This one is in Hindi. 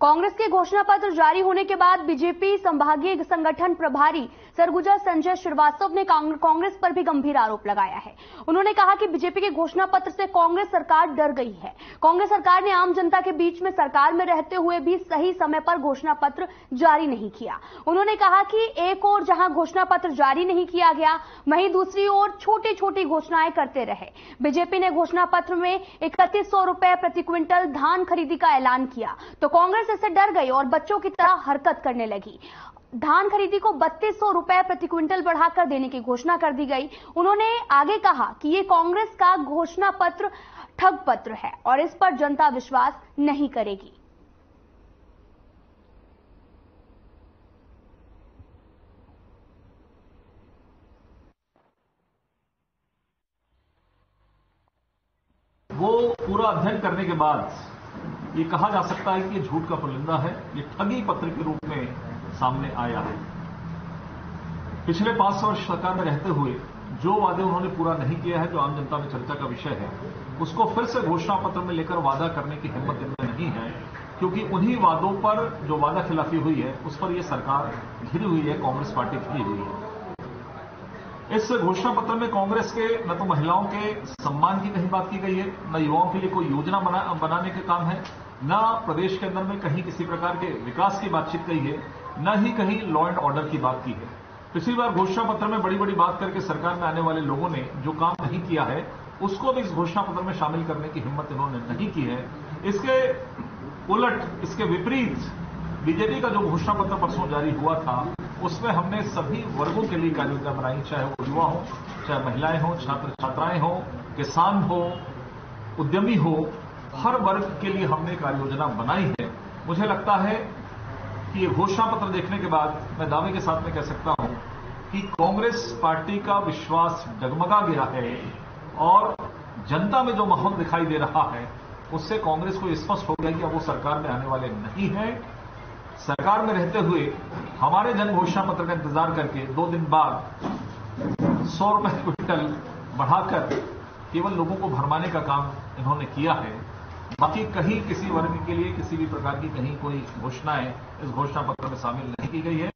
कांग्रेस के घोषणा पत्र जारी होने के बाद बीजेपी संभागीय संगठन प्रभारी सरगुजा संजय श्रीवास्तव ने कांग्रेस पर भी गंभीर आरोप लगाया है। उन्होंने कहा कि बीजेपी के घोषणा पत्र से कांग्रेस सरकार डर गई है। कांग्रेस सरकार ने आम जनता के बीच में सरकार में रहते हुए भी सही समय पर घोषणा पत्र जारी नहीं किया। उन्होंने कहा कि एक ओर जहां घोषणा पत्र जारी नहीं किया गया, वहीं दूसरी ओर छोटी छोटी घोषणाएं करते रहे। बीजेपी ने घोषणा पत्र में 3100 रुपए प्रति क्विंटल धान खरीदी का ऐलान किया तो कांग्रेस इससे डर गई और बच्चों की तरह हरकत करने लगी। धान खरीदी को 3200 रुपए प्रति क्विंटल बढ़ाकर देने की घोषणा कर दी गई। उन्होंने आगे कहा कि ये कांग्रेस का घोषणा पत्र ठग पत्र है और इस पर जनता विश्वास नहीं करेगी। वो पूरा अध्ययन करने के बाद ये कहा जा सकता है कि ये झूठ का पुलिंदा है, ये ठगी पत्र के रूप में सामने आया है। पिछले 5 वर्ष सरकार में रहते हुए जो वादे उन्होंने पूरा नहीं किया है, जो आम जनता में चर्चा का विषय है, उसको फिर से घोषणा पत्र में लेकर वादा करने की हिम्मत इनमें नहीं है, क्योंकि उन्हीं वादों पर जो वादा खिलाफी हुई है उस पर यह सरकार घिरी हुई है, कांग्रेस पार्टी घिरी हुई है। इस घोषणा पत्र में कांग्रेस के न तो महिलाओं के सम्मान की कहीं बात की गई है, न युवाओं के लिए कोई योजना बनाने के काम है, न प्रदेश के अंदर में कहीं किसी प्रकार के विकास की बातचीत कही है, न ही कहीं लॉ एंड ऑर्डर की बात की है। पिछली बार घोषणा पत्र में बड़ी बड़ी बात करके सरकार में आने वाले लोगों ने जो काम नहीं किया है उसको भी इस घोषणा पत्र में शामिल करने की हिम्मत इन्होंने नहीं की है। इसके उलट, इसके विपरीत बीजेपी का जो घोषणा पत्र परसों जारी हुआ था उसमें हमने सभी वर्गों के लिए कार्ययोजना बनाई, चाहे वो युवा हो, चाहे महिलाएं हो, छात्र छात्राएं हो, किसान हो, उद्यमी हो, हर वर्ग के लिए हमने कार्ययोजना बनाई है। मुझे लगता है कि ये घोषणा पत्र देखने के बाद मैं दावे के साथ में कह सकता हूं कि कांग्रेस पार्टी का विश्वास डगमगा गया है और जनता में जो माहौल दिखाई दे रहा है उससे कांग्रेस को स्पष्ट हो गया कि अब वो सरकार में आने वाले नहीं है। सरकार में रहते हुए हमारे जन घोषणा पत्र का इंतजार करके 2 दिन बाद 100 रुपए क्विंटल बढ़ाकर केवल लोगों को भरमाने का काम इन्होंने किया है। बाकी कहीं किसी वर्ग के लिए किसी भी प्रकार की कहीं कोई घोषणाएं इस घोषणा पत्र में शामिल नहीं की गई है।